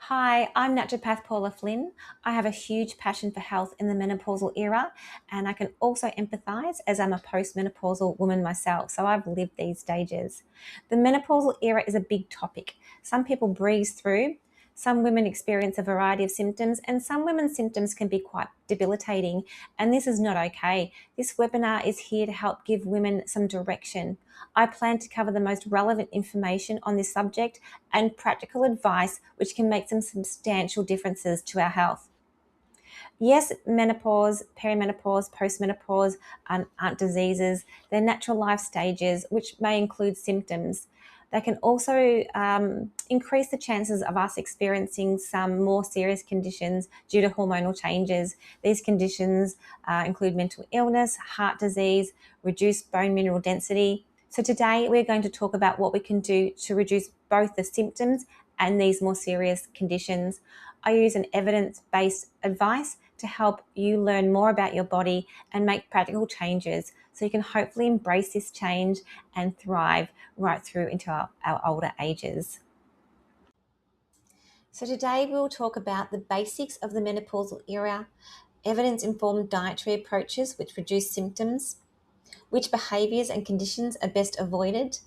Hi, I'm Naturopath Paula Flinn. I have a huge passion for health in the menopausal era, and I can also empathise as I'm a postmenopausal woman myself, so I've lived these stages. The menopausal era is a big topic. Some people breeze through, some women experience a variety of symptoms, and some women's symptoms can be quite debilitating, and this is not okay. This webinar is here to help give women some direction. I plan to cover the most relevant information on this subject and practical advice which can make some substantial differences to our health. Yes, menopause, perimenopause, postmenopause aren't diseases. They're natural life stages which may include symptoms. They can also increase the chances of us experiencing some more serious conditions due to hormonal changes. These conditions include mental illness, heart disease, reduced bone mineral density. So today we're going to talk about what we can do to reduce both the symptoms and these more serious conditions. I use an evidence-based advice to help you learn more about your body and make practical changes so you can hopefully embrace this change and thrive right through into our older ages. So today we'll talk about the basics of the menopausal era, evidence-informed dietary approaches which reduce symptoms, which behaviours and conditions are best avoided,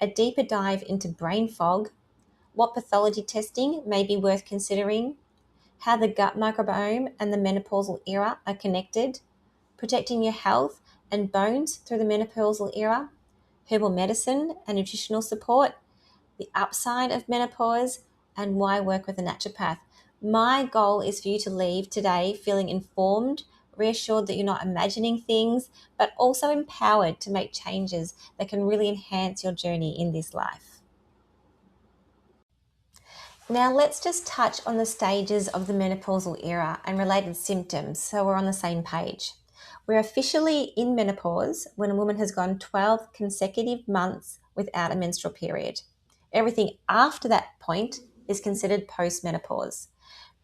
a deeper dive into brain fog, what pathology testing may be worth considering, how the gut microbiome and the menopausal era are connected, protecting your health and bones through the menopausal era, herbal medicine and nutritional support, the upside of menopause, and why work with a naturopath. My goal is for you to leave today feeling informed, reassured that you're not imagining things, but also empowered to make changes that can really enhance your journey in this life. Now let's just touch on the stages of the menopausal era and related symptoms so we're on the same page. We're officially in menopause when a woman has gone 12 consecutive months without a menstrual period. Everything after that point is considered postmenopause.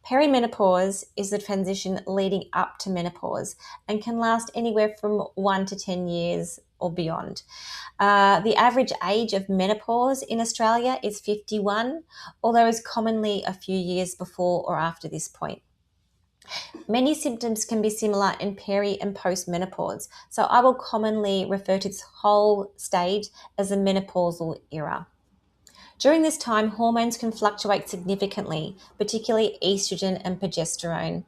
Perimenopause is the transition leading up to menopause and can last anywhere from 1 to 10 years or beyond. The average age of menopause in Australia is 51, although is commonly a few years before or after this point. Many symptoms can be similar in peri and postmenopause, so I will commonly refer to this whole stage as the menopausal era. During this time, hormones can fluctuate significantly, particularly estrogen and progesterone.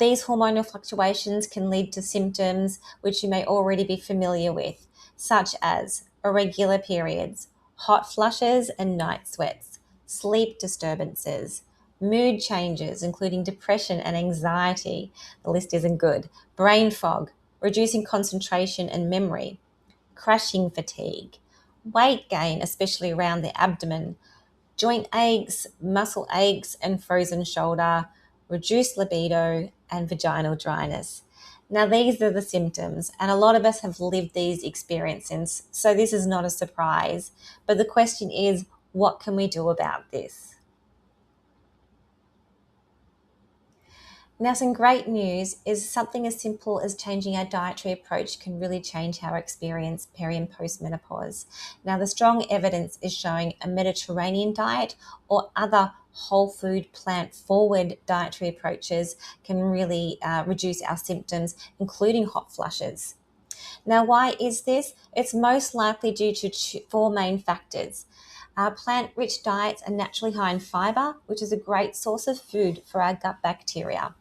These hormonal fluctuations can lead to symptoms which you may already be familiar with, such as irregular periods, hot flushes and night sweats, sleep disturbances, mood changes, including depression and anxiety. The list isn't good. Brain fog, reducing concentration and memory, crashing fatigue, weight gain, especially around the abdomen, joint aches, muscle aches and frozen shoulder, reduced libido, and vaginal dryness. Now, these are the symptoms, and a lot of us have lived these experiences, so this is not a surprise. But the question is, what can we do about this? Now, some great news is something as simple as changing our dietary approach can really change how we experience peri and postmenopause. Now, the strong evidence is showing a Mediterranean diet or other whole food, plant-forward dietary approaches can really reduce our symptoms, including hot flushes. Now, why is this? It's most likely due to four main factors. Plant-rich diets are naturally high in fiber, which is a great source of food for our gut bacteria.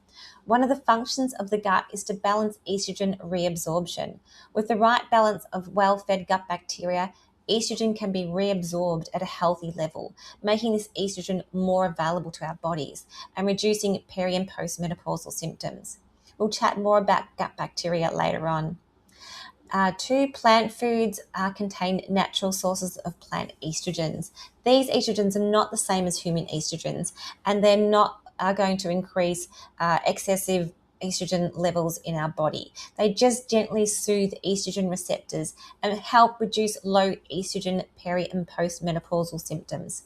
One of the functions of the gut is to balance estrogen reabsorption. With the right balance of well-fed gut bacteria, estrogen can be reabsorbed at a healthy level, making this estrogen more available to our bodies and reducing peri and postmenopausal symptoms. We'll chat more about gut bacteria later on. Two, plant foods contain natural sources of plant estrogens. These estrogens are not the same as human estrogens, and they're not going to increase excessive estrogen levels in our body. They just gently soothe estrogen receptors and help reduce low estrogen peri and postmenopausal symptoms.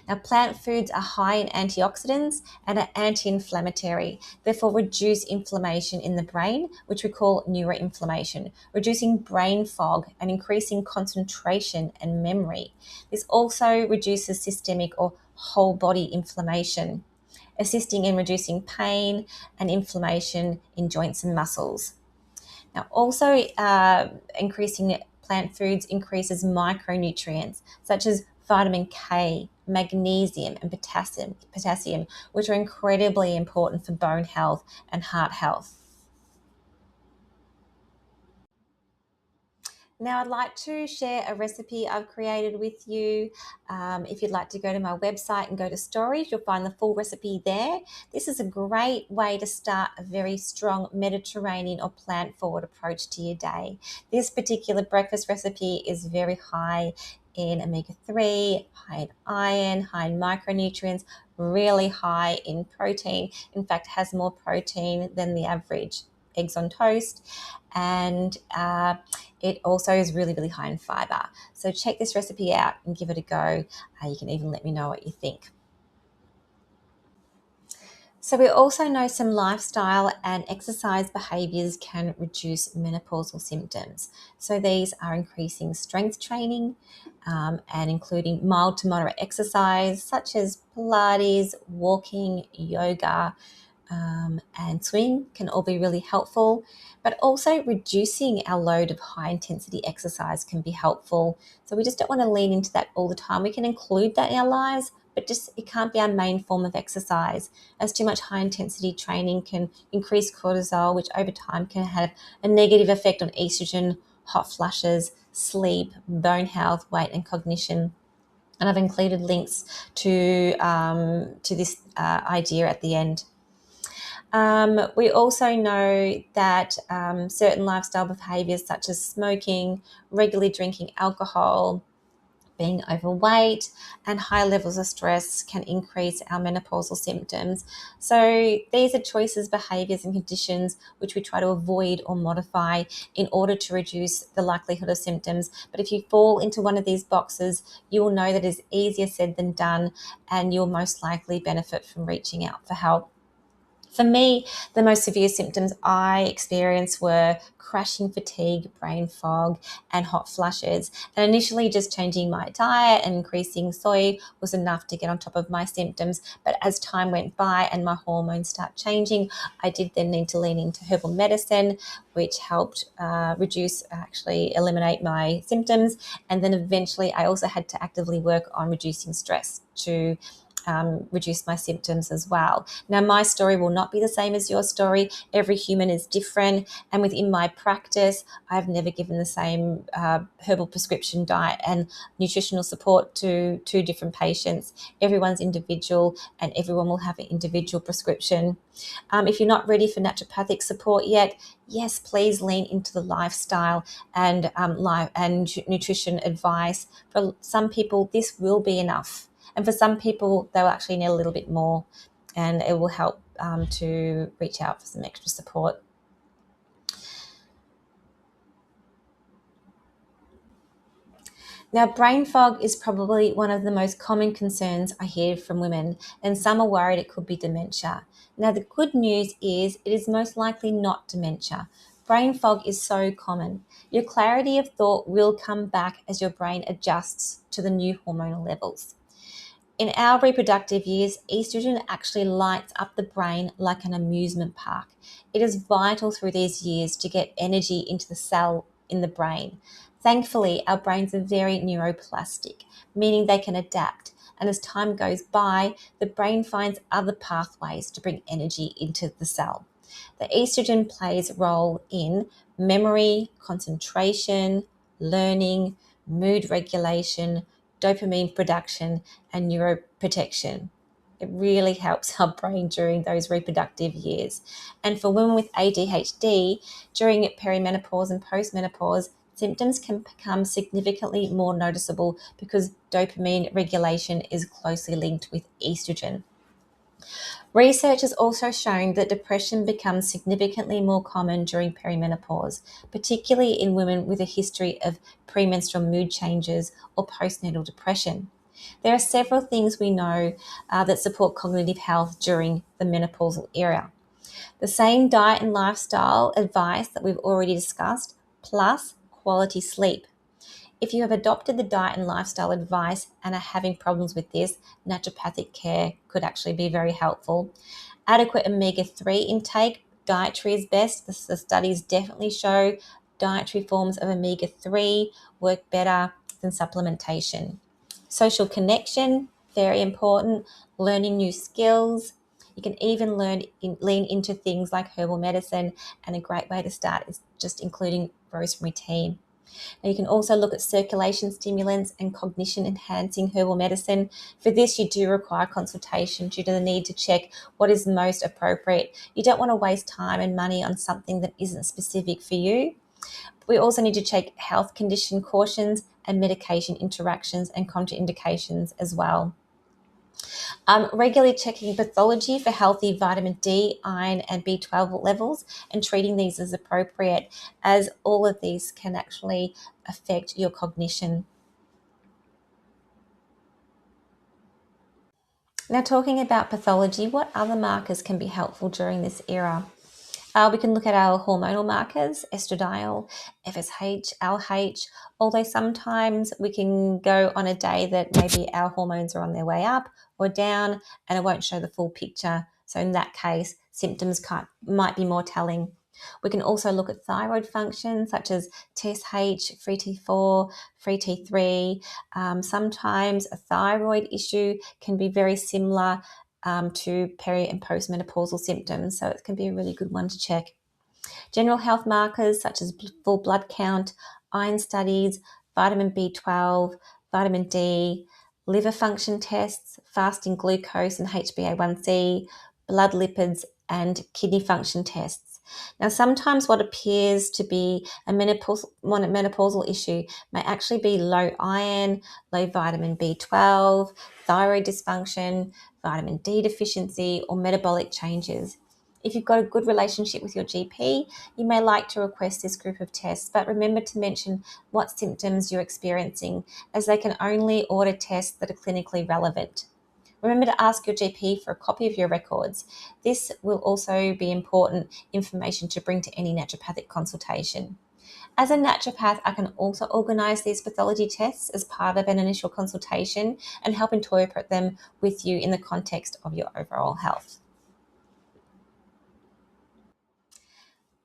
Now, plant foods are high in antioxidants and are anti-inflammatory, therefore reduce inflammation in the brain, which we call neuroinflammation, reducing brain fog and increasing concentration and memory. This also reduces systemic or whole body inflammation, assisting in reducing pain and inflammation in joints and muscles. Now, also increasing plant foods increases micronutrients such as vitamin K, magnesium, and potassium, which are incredibly important for bone health and heart health. Now, I'd like to share a recipe I've created with you. If you'd like to go to my website and go to storage, you'll find the full recipe there. This is a great way to start a very strong Mediterranean or plant-forward approach to your day. This particular breakfast recipe is very high in omega-3, high in iron, high in micronutrients, really high in protein. In fact, has more protein than the average eggs on toast, and it also is really, really high in fiber. So check this recipe out and give it a go. You can even let me know what you think. So we also know some lifestyle and exercise behaviours can reduce menopausal symptoms. So these are increasing strength training and including mild to moderate exercise such as Pilates, walking, yoga, and swim can all be really helpful, but also reducing our load of high intensity exercise can be helpful. So we just don't want to lean into that all the time. We can include that in our lives, but just it can't be our main form of exercise, as too much high intensity training can increase cortisol, which over time can have a negative effect on estrogen, hot flushes, sleep, bone health, weight, and cognition. And I've included links to this idea at the end. We also know that certain lifestyle behaviours such as smoking, regularly drinking alcohol, being overweight, and high levels of stress can increase our menopausal symptoms. So these are choices, behaviours and conditions which we try to avoid or modify in order to reduce the likelihood of symptoms. But if you fall into one of these boxes, you will know that it is easier said than done, and you'll most likely benefit from reaching out for help. For me, the most severe symptoms I experienced were crashing fatigue, brain fog, and hot flushes. And initially, just changing my diet and increasing soy was enough to get on top of my symptoms. But as time went by and my hormones start changing, I did then need to lean into herbal medicine, which helped eliminate my symptoms. And then eventually, I also had to actively work on reducing stress to reduce my symptoms as well. Now, my story will not be the same as your story. Every human is different. And within my practice, I've never given the same herbal prescription diet and nutritional support to two different patients. Everyone's individual and everyone will have an individual prescription. If you're not ready for naturopathic support yet, yes, please lean into the lifestyle and nutrition advice. For some people, this will be enough. And for some people, they'll actually need a little bit more, and it will help to reach out for some extra support. Now, brain fog is probably one of the most common concerns I hear from women, and some are worried it could be dementia. Now, the good news is it is most likely not dementia. Brain fog is so common. Your clarity of thought will come back as your brain adjusts to the new hormonal levels. In our reproductive years, estrogen actually lights up the brain like an amusement park. It is vital through these years to get energy into the cell in the brain. Thankfully, our brains are very neuroplastic, meaning they can adapt. And as time goes by, the brain finds other pathways to bring energy into the cell. The estrogen plays a role in memory, concentration, learning, mood regulation, dopamine production, and neuroprotection. It really helps our brain during those reproductive years. And for women with ADHD, during perimenopause and postmenopause, symptoms can become significantly more noticeable because dopamine regulation is closely linked with estrogen. Research has also shown that depression becomes significantly more common during perimenopause, particularly in women with a history of premenstrual mood changes or postnatal depression. There are several things we know that support cognitive health during the menopausal era. The same diet and lifestyle advice that we've already discussed, plus quality sleep. If you have adopted the diet and lifestyle advice and are having problems with this, naturopathic care could actually be very helpful. Adequate omega-3 intake, dietary is best. The studies definitely show dietary forms of omega-3 work better than supplementation. Social connection, very important. Learning new skills. You can even lean into things like herbal medicine, and a great way to start is just including rosemary tea. Now you can also look at circulation stimulants and cognition enhancing herbal medicine. For this, you do require consultation due to the need to check what is most appropriate. You don't want to waste time and money on something that isn't specific for you. We also need to check health condition cautions and medication interactions and contraindications as well. Regularly checking pathology for healthy vitamin D, iron, and B12 levels, and treating these as appropriate, as all of these can actually affect your cognition. Now, talking about pathology, what other markers can be helpful during this era? We can look at our hormonal markers, estradiol, FSH, LH, although sometimes we can go on a day that maybe our hormones are on their way up or down and it won't show the full picture. So in that case, symptoms might be more telling. We can also look at thyroid function such as TSH, free T4, free T3. Sometimes a thyroid issue can be very similar to peri and postmenopausal symptoms, so it can be a really good one to check. General health markers such as full blood count, iron studies, vitamin B12, vitamin D, liver function tests, fasting glucose and HbA1c, blood lipids, and kidney function tests. Now, sometimes what appears to be a menopausal issue may actually be low iron, low vitamin B12, thyroid dysfunction, vitamin D deficiency, or metabolic changes. If you've got a good relationship with your GP, you may like to request this group of tests, but remember to mention what symptoms you're experiencing, as they can only order tests that are clinically relevant. Remember to ask your GP for a copy of your records. This will also be important information to bring to any naturopathic consultation. As a naturopath, I can also organise these pathology tests as part of an initial consultation and help interpret them with you in the context of your overall health.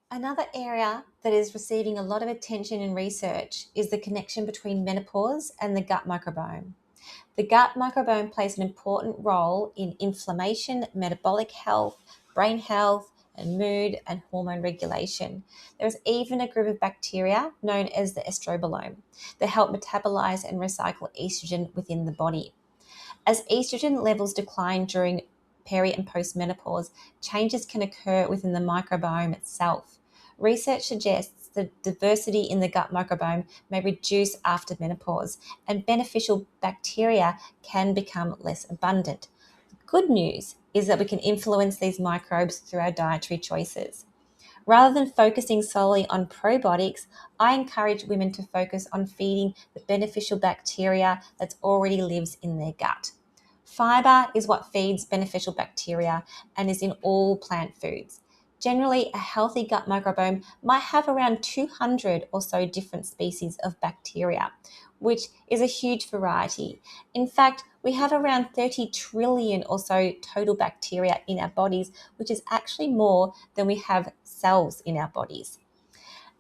Another area that is receiving a lot of attention in research is the connection between menopause and the gut microbiome. The gut microbiome plays an important role in inflammation, metabolic health, brain health, and mood and hormone regulation. There is even a group of bacteria known as the estrobolome that help metabolize and recycle estrogen within the body. As estrogen levels decline during peri and postmenopause, changes can occur within the microbiome itself. Research suggests that diversity in the gut microbiome may reduce after menopause, and beneficial bacteria can become less abundant. The good news is that we can influence these microbes through our dietary choices. Rather than focusing solely on probiotics, I encourage women to focus on feeding the beneficial bacteria that already lives in their gut. Fiber is what feeds beneficial bacteria and is in all plant foods. Generally, a healthy gut microbiome might have around 200 or so different species of bacteria, which is a huge variety. In fact, we have around 30 trillion or so total bacteria in our bodies, which is actually more than we have cells in our bodies.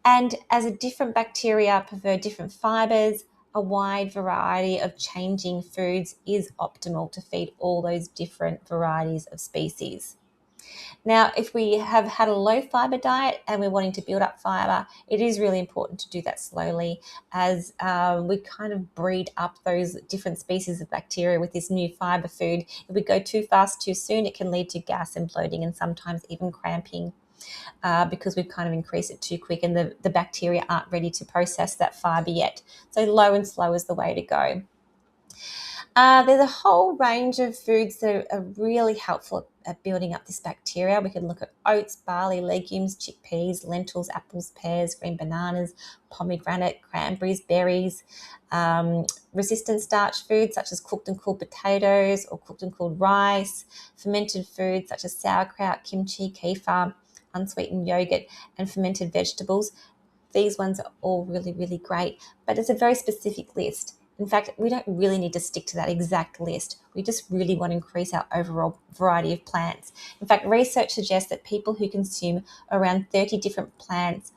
And as a different bacteria prefer different fibers, a wide variety of changing foods is optimal to feed all those different varieties of species. Now, if we have had a low fiber diet and we're wanting to build up fiber, it is really important to do that slowly, as we kind of breed up those different species of bacteria with this new fiber food. If we go too fast too soon, it can lead to gas and bloating and sometimes even cramping. Because we've kind of increased it too quick and the bacteria aren't ready to process that fiber yet. So low and slow is the way to go. There's a whole range of foods that are really helpful at building up this bacteria. We can look at oats, barley, legumes, chickpeas, lentils, apples, pears, green bananas, pomegranate, cranberries, berries, resistant starch foods such as cooked and cooled potatoes or cooked and cooled rice, fermented foods such as sauerkraut, kimchi, kefir, unsweetened yogurt, and fermented vegetables. These ones are all really, really great, but it's a very specific list. In fact, we don't really need to stick to that exact list. We just really want to increase our overall variety of plants. In fact, research suggests that people who consume around 30 different plants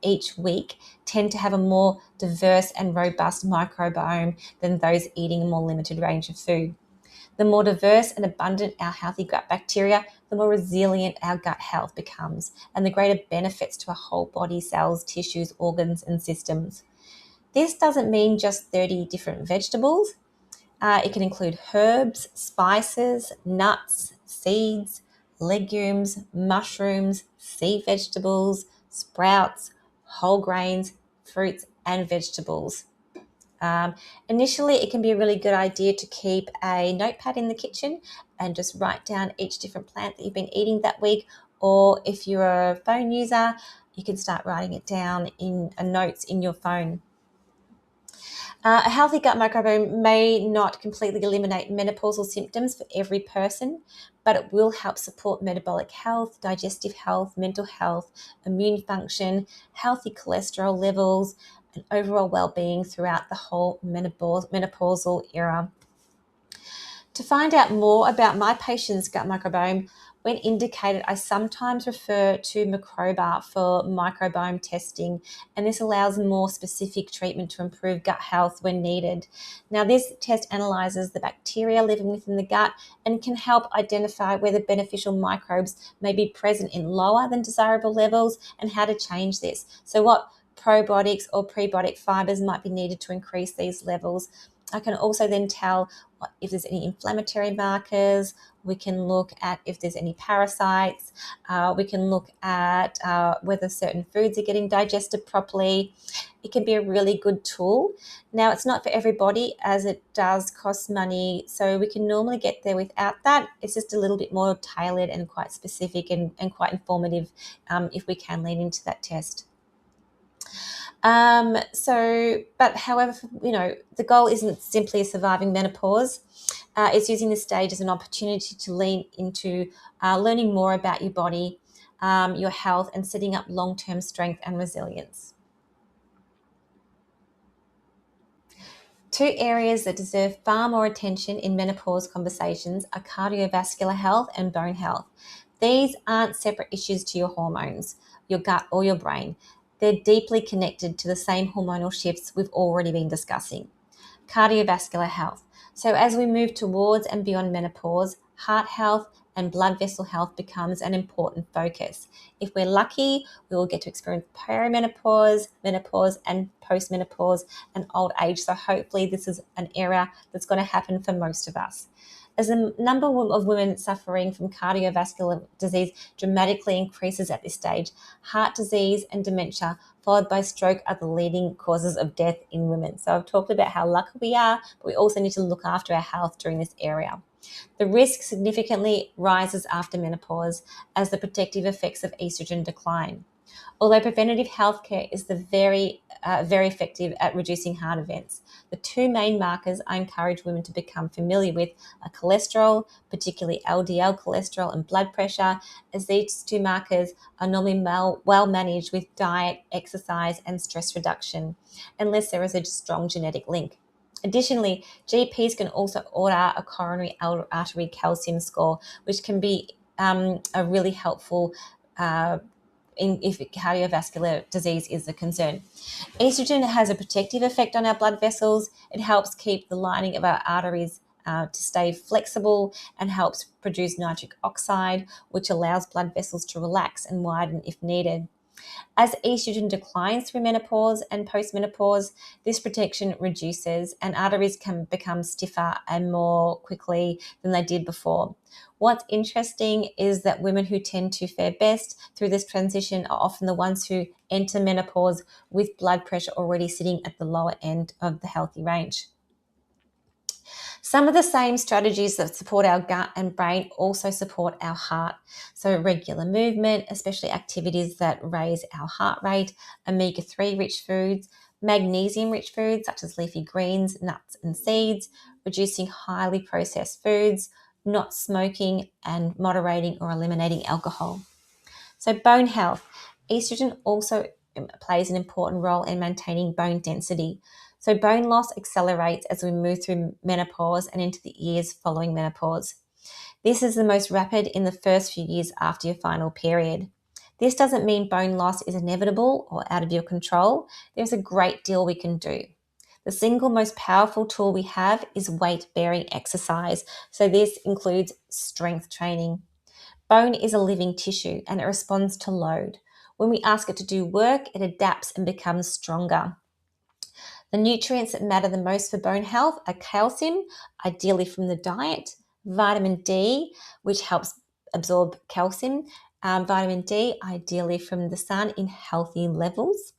each week tend to have a more diverse and robust microbiome than those eating a more limited range of food. The more diverse and abundant our healthy gut bacteria, the more resilient our gut health becomes, and the greater benefits to our whole body cells, tissues, organs, and systems. This doesn't mean just 30 different vegetables. It can include herbs, spices, nuts, seeds, legumes, mushrooms, sea vegetables, sprouts, whole grains, fruits, and vegetables. Um, Initially, it can be a really good idea to keep a notepad in the kitchen and just write down each different plant that you've been eating that week. Or if you're a phone user, you can start writing it down in notes in your phone. A healthy gut microbiome may not completely eliminate menopausal symptoms for every person, but it will help support metabolic health, digestive health, mental health, immune function, healthy cholesterol levels, and overall well-being throughout the whole menopausal era. To find out more about my patient's gut microbiome, when indicated, I sometimes refer to Microba for microbiome testing, and this allows more specific treatment to improve gut health when needed. Now, this test analyzes the bacteria living within the gut and can help identify whether beneficial microbes may be present in lower than desirable levels and how to change this. So, what probiotics or prebiotic fibers might be needed to increase these levels. I can also then tell if there's any inflammatory markers. We can look at if there's any parasites. We can look at whether certain foods are getting digested properly. It can be a really good tool. Now, it's not for everybody as it does cost money, so we can normally get there without that. It's just a little bit more tailored and quite specific and quite informative if we can lean into that test. But however, the goal isn't simply surviving menopause. It's using this stage as an opportunity to lean into learning more about your body, your health, and setting up long-term strength and resilience. Two areas that deserve far more attention in menopause conversations are cardiovascular health and bone health. These aren't separate issues to your hormones, your gut, or your brain. They're deeply connected to the same hormonal shifts we've already been discussing. Cardiovascular health. So as we move towards and beyond menopause, heart health and blood vessel health becomes an important focus. If we're lucky, we will get to experience perimenopause, menopause, and postmenopause and old age. So hopefully this is an era that's going to happen for most of us. As the number of women suffering from cardiovascular disease dramatically increases at this stage, heart disease and dementia, followed by stroke, are the leading causes of death in women. So I've talked about how lucky we are, but we also need to look after our health during this area. The risk significantly rises after menopause as the protective effects of estrogen decline. Although preventative healthcare is very effective at reducing heart events, the two main markers I encourage women to become familiar with are cholesterol, particularly LDL cholesterol, and blood pressure, as these two markers are normally well managed with diet, exercise, and stress reduction, unless there is a strong genetic link. Additionally, GPs can also order a coronary artery calcium score, which can be a really helpful if cardiovascular disease is a concern. Estrogen has a protective effect on our blood vessels. It helps keep the lining of our arteries to stay flexible and helps produce nitric oxide, which allows blood vessels to relax and widen if needed. As estrogen declines through menopause and postmenopause, this protection reduces and arteries can become stiffer and more quickly than they did before. What's interesting is that women who tend to fare best through this transition are often the ones who enter menopause with blood pressure already sitting at the lower end of the healthy range. Some of the same strategies that support our gut and brain also support our heart. So regular movement, especially activities that raise our heart rate, omega-3 rich foods, magnesium rich foods such as leafy greens, nuts and seeds, reducing highly processed foods, not smoking, and moderating or eliminating alcohol. So bone health. Estrogen also plays an important role in maintaining bone density. So bone loss accelerates as we move through menopause and into the years following menopause. This is the most rapid in the first few years after your final period. This doesn't mean bone loss is inevitable or out of your control. There's a great deal we can do. The single most powerful tool we have is weight-bearing exercise. So this includes strength training. Bone is a living tissue and it responds to load. When we ask it to do work, it adapts and becomes stronger. The nutrients that matter the most for bone health are calcium, ideally from the diet, vitamin D, which helps absorb calcium, vitamin D, ideally from the sun in healthy levels,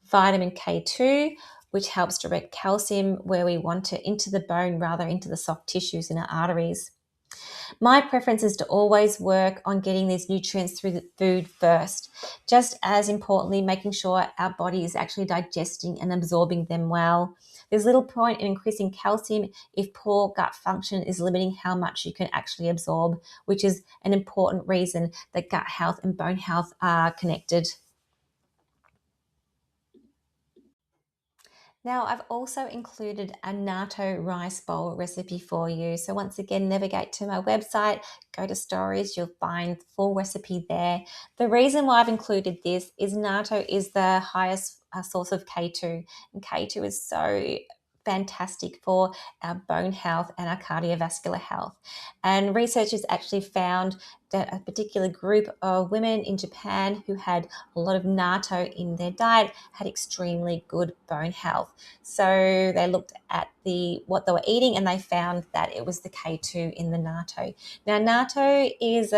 vitamin K2, which helps direct calcium where we want it into the bone rather into the soft tissues in our arteries. My preference is to always work on getting these nutrients through the food first, just as importantly, making sure our body is actually digesting and absorbing them well. There's little point in increasing calcium if poor gut function is limiting how much you can actually absorb, which is an important reason that gut health and bone health are connected. Now, I've also included a natto rice bowl recipe for you. So once again, navigate to my website, go to stories, you'll find the full recipe there. The reason why I've included this is natto is the highest source of K2, and K2 is so fantastic for our bone health and our cardiovascular health. And researchers actually found that a particular group of women in Japan who had a lot of natto in their diet had extremely good bone health. So they looked at what they were eating and they found that it was the K2 in the natto. Now, natto is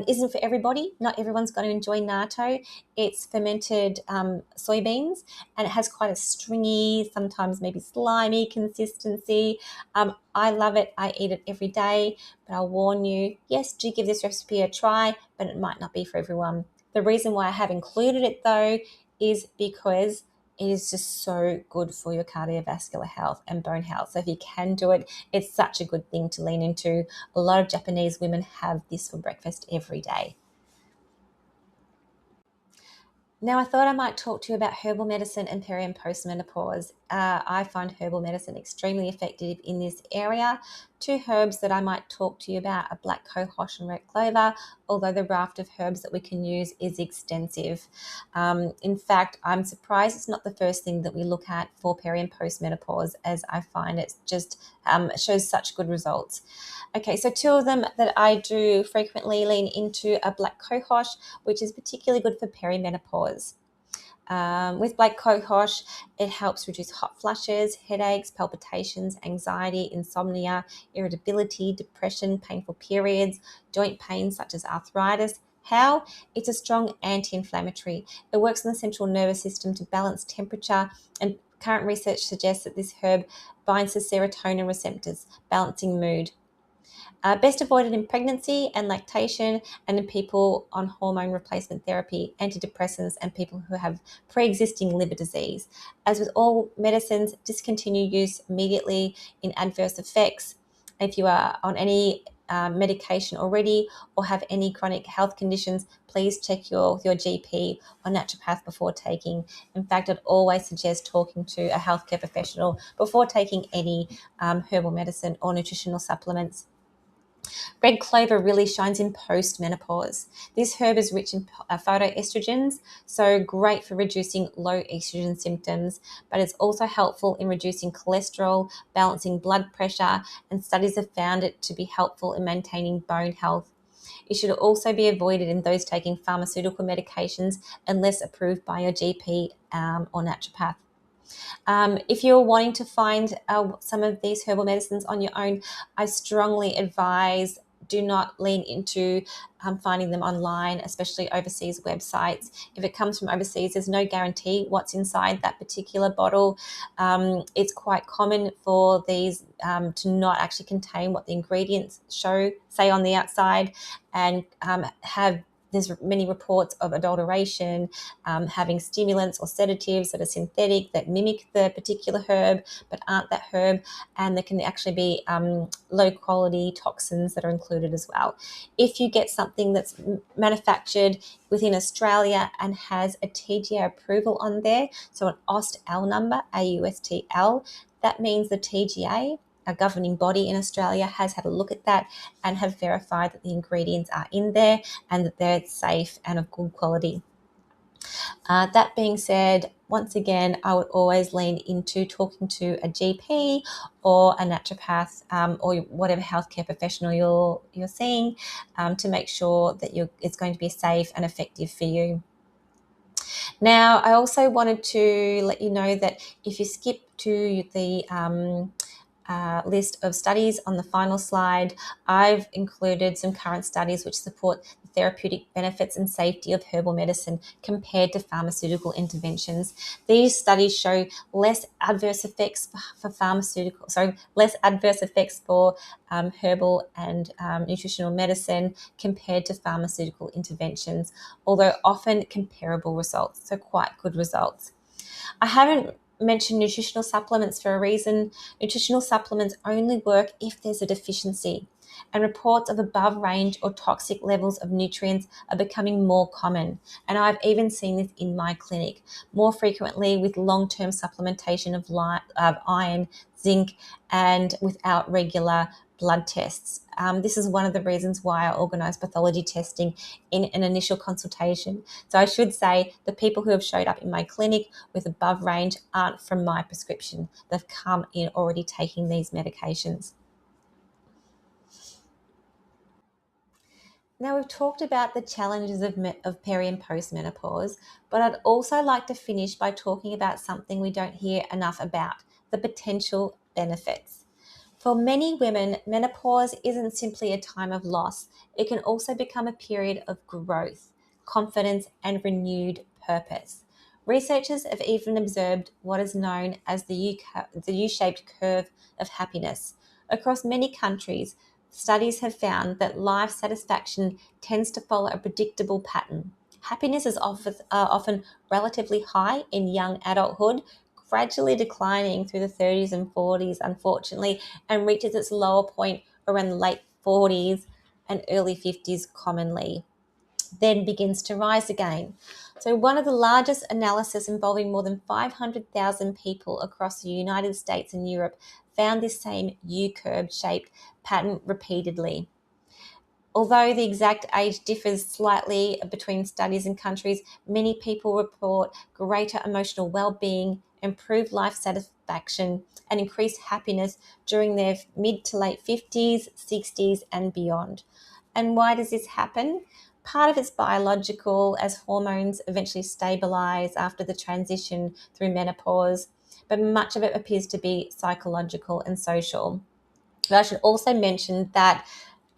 isn't for everybody. Not everyone's going to enjoy natto. It's fermented soybeans and it has quite a stringy, sometimes maybe slimy consistency. I love it. I eat it every day, but I'll warn you, yes, do give this recipe a try, but it might not be for everyone. The reason why I have included it though is because it is just so good for your cardiovascular health and bone health. So if you can do it, it's such a good thing to lean into. A lot of Japanese women have this for breakfast every day. Now, I thought I might talk to you about herbal medicine and peri and postmenopause. I find herbal medicine extremely effective in this area. Two herbs that I might talk to you about are black cohosh and red clover, although the raft of herbs that we can use is extensive. In fact, I'm surprised it's not the first thing that we look at for peri and postmenopause, as I find it just shows such good results. Okay, so two of them that I do frequently lean into are black cohosh, which is particularly good for perimenopause. With black cohosh, it helps reduce hot flushes, headaches, palpitations, anxiety, insomnia, irritability, depression, painful periods, joint pain such as arthritis. How? It's a strong anti-inflammatory. It works on the central nervous system to balance temperature, and current research suggests that this herb binds to serotonin receptors, balancing mood. Best avoided in pregnancy and lactation and in people on hormone replacement therapy, antidepressants, and people who have pre-existing liver disease. As with all medicines, discontinue use immediately in adverse effects. If you are on any medication already or have any chronic health conditions, please check your GP or naturopath before taking. In fact, I'd always suggest talking to a healthcare professional before taking any herbal medicine or nutritional supplements. Red clover really shines in postmenopause. This herb is rich in phytoestrogens, so great for reducing low estrogen symptoms, but it's also helpful in reducing cholesterol, balancing blood pressure, and studies have found it to be helpful in maintaining bone health. It should also be avoided in those taking pharmaceutical medications unless approved by your GP or naturopath. If you're wanting to find some of these herbal medicines on your own, I strongly advise do not lean into finding them online, especially overseas websites. If it comes from overseas, there's no guarantee what's inside that particular bottle. It's quite common for these to not actually contain what the ingredients say on the outside, and there's many reports of adulteration, having stimulants or sedatives that are synthetic, that mimic the particular herb but aren't that herb, and there can actually be low quality toxins that are included as well. If you get something that's manufactured within Australia and has a TGA approval on there, so an AUSTL number, AUSTL, that means the TGA, a governing body in Australia, has had a look at that and have verified that the ingredients are in there and that they're safe and of good quality. That being said, once again, I would always lean into talking to a GP or a naturopath, or whatever healthcare professional you're seeing, to make sure that it's going to be safe and effective for you. Now, I also wanted to let you know that if you skip to the list of studies on the final slide, I've included some current studies which support the therapeutic benefits and safety of herbal medicine compared to pharmaceutical interventions. These studies show less adverse effects for herbal and nutritional medicine compared to pharmaceutical interventions, although often comparable results, so quite good results. I haven't mentioned nutritional supplements for a reason. Nutritional supplements only work if there's a deficiency, and reports of above range or toxic levels of nutrients are becoming more common. And I've even seen this in my clinic more frequently with long-term supplementation of iron, zinc, and without regular blood tests. This is one of the reasons why I organise pathology testing in an initial consultation. So I should say the people who have showed up in my clinic with above range aren't from my prescription. They've come in already taking these medications. Now, we've talked about the challenges of peri and postmenopause, but I'd also like to finish by talking about something we don't hear enough about, the potential benefits. For many women, menopause isn't simply a time of loss. It can also become a period of growth, confidence, and renewed purpose. Researchers have even observed what is known as the U-shaped curve of happiness. Across many countries, studies have found that life satisfaction tends to follow a predictable pattern. Happiness is often relatively high in young adulthood, gradually declining through the 30s and 40s, unfortunately, and reaches its lower point around the late 40s and early 50s commonly, then begins to rise again. So one of the largest analyses involving more than 500,000 people across the United States and Europe found this same U-curve shaped pattern repeatedly. Although the exact age differs slightly between studies and countries, many people report greater emotional well-being, improved life satisfaction, and increased happiness during their mid to late 50s, 60s, and beyond. And why does this happen? Part of it's biological, as hormones eventually stabilize after the transition through menopause, but much of it appears to be psychological and social. But I should also mention that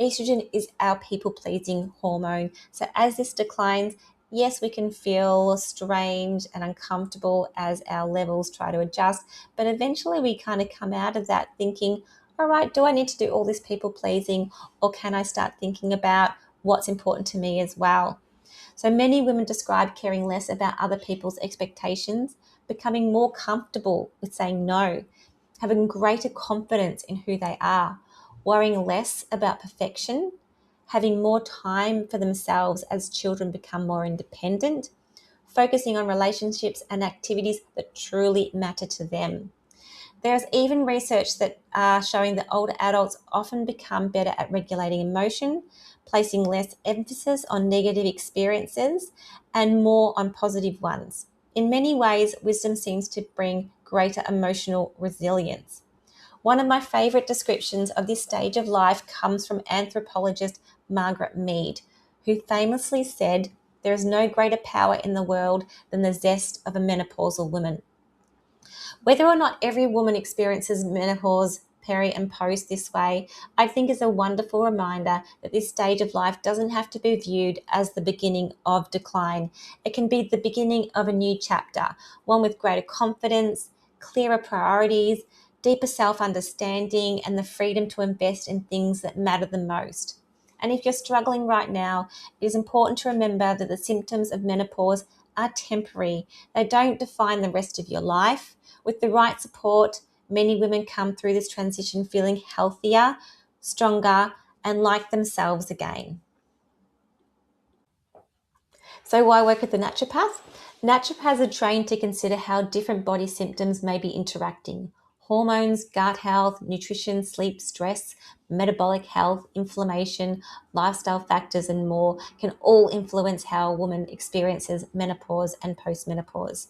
estrogen is our people-pleasing hormone. So as this declines, yes, we can feel strange and uncomfortable as our levels try to adjust, but eventually we kind of come out of that thinking, all right, do I need to do all this people-pleasing, or can I start thinking about what's important to me as well? So many women describe caring less about other people's expectations, becoming more comfortable with saying no, having greater confidence in who they are, worrying less about perfection, having more time for themselves as children become more independent, focusing on relationships and activities that truly matter to them. There's even research that are showing that older adults often become better at regulating emotion, placing less emphasis on negative experiences and more on positive ones. In many ways, wisdom seems to bring greater emotional resilience. One of my favourite descriptions of this stage of life comes from anthropologist Margaret Mead, who famously said, "There is no greater power in the world than the zest of a menopausal woman." Whether or not every woman experiences menopause peri and post this way, I think is a wonderful reminder that this stage of life doesn't have to be viewed as the beginning of decline. It can be the beginning of a new chapter, one with greater confidence, clearer priorities, deeper self-understanding, and the freedom to invest in things that matter the most. And if you're struggling right now, it is important to remember that the symptoms of menopause are temporary. They don't define the rest of your life. With the right support, many women come through this transition feeling healthier, stronger, and like themselves again. So why work with the naturopath? Naturopaths are trained to consider how different body symptoms may be interacting. Hormones, gut health, nutrition, sleep, stress, metabolic health, inflammation, lifestyle factors, and more can all influence how a woman experiences menopause and postmenopause.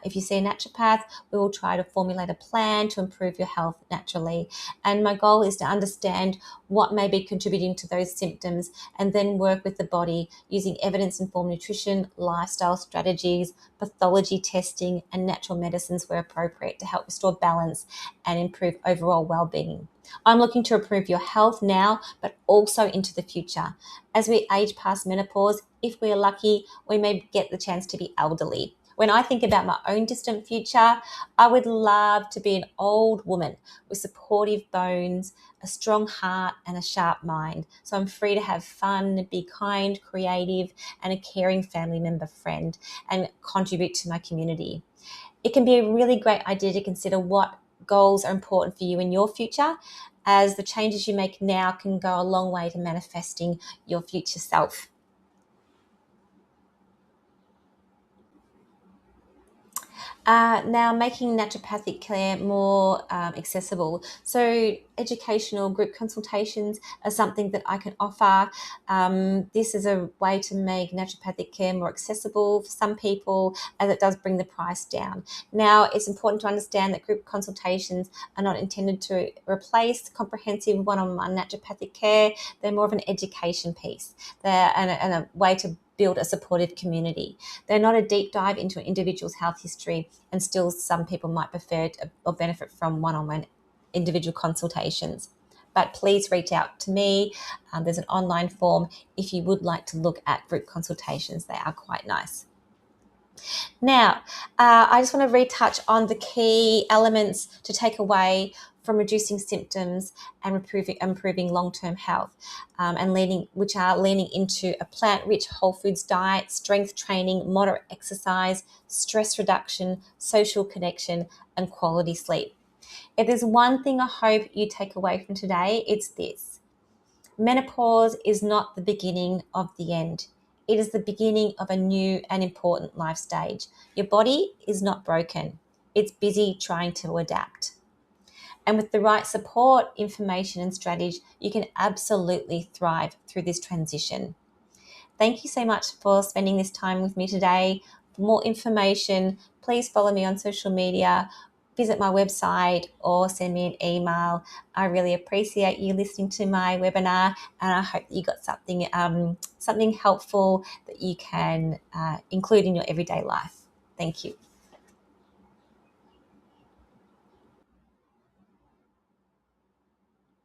If you see a naturopath, we will try to formulate a plan to improve your health naturally. And my goal is to understand what may be contributing to those symptoms and then work with the body using evidence-informed nutrition, lifestyle strategies, pathology testing, and natural medicines where appropriate to help restore balance and improve overall well-being. I'm looking to improve your health now, but also into the future. As we age past menopause, if we're lucky, we may get the chance to be elderly. When I think about my own distant future, I would love to be an old woman with supportive bones, a strong heart, and a sharp mind. So I'm free to have fun, be kind, creative, and a caring family member friend, and contribute to my community. It can be a really great idea to consider what goals are important for you in your future, as the changes you make now can go a long way to manifesting your future self. Now, making naturopathic care more accessible. So, educational group consultations are something that I can offer. This is a way to make naturopathic care more accessible for some people, as it does bring the price down. Now, it's important to understand that group consultations are not intended to replace comprehensive one-on-one naturopathic care. They're more of an education piece. They're and a way to build a supportive community. They're not a deep dive into an individual's health history, and still some people might prefer or benefit from one-on-one individual consultations. But please reach out to me. There's an online form if you would like to look at group consultations. They are quite nice. Now, I just want to retouch on the key elements to take away from reducing symptoms and improving long-term health, and which are leaning into a plant-rich whole foods diet, strength training, moderate exercise, stress reduction, social connection, and quality sleep. If there's one thing I hope you take away from today, it's this. Menopause is not the beginning of the end. It is the beginning of a new and important life stage. Your body is not broken. It's busy trying to adapt. And with the right support, information, and strategy, you can absolutely thrive through this transition. Thank you so much for spending this time with me today. For more information, please follow me on social media, visit my website, or send me an email. I really appreciate you listening to my webinar, and I hope that you got something helpful that you can include in your everyday life. Thank you.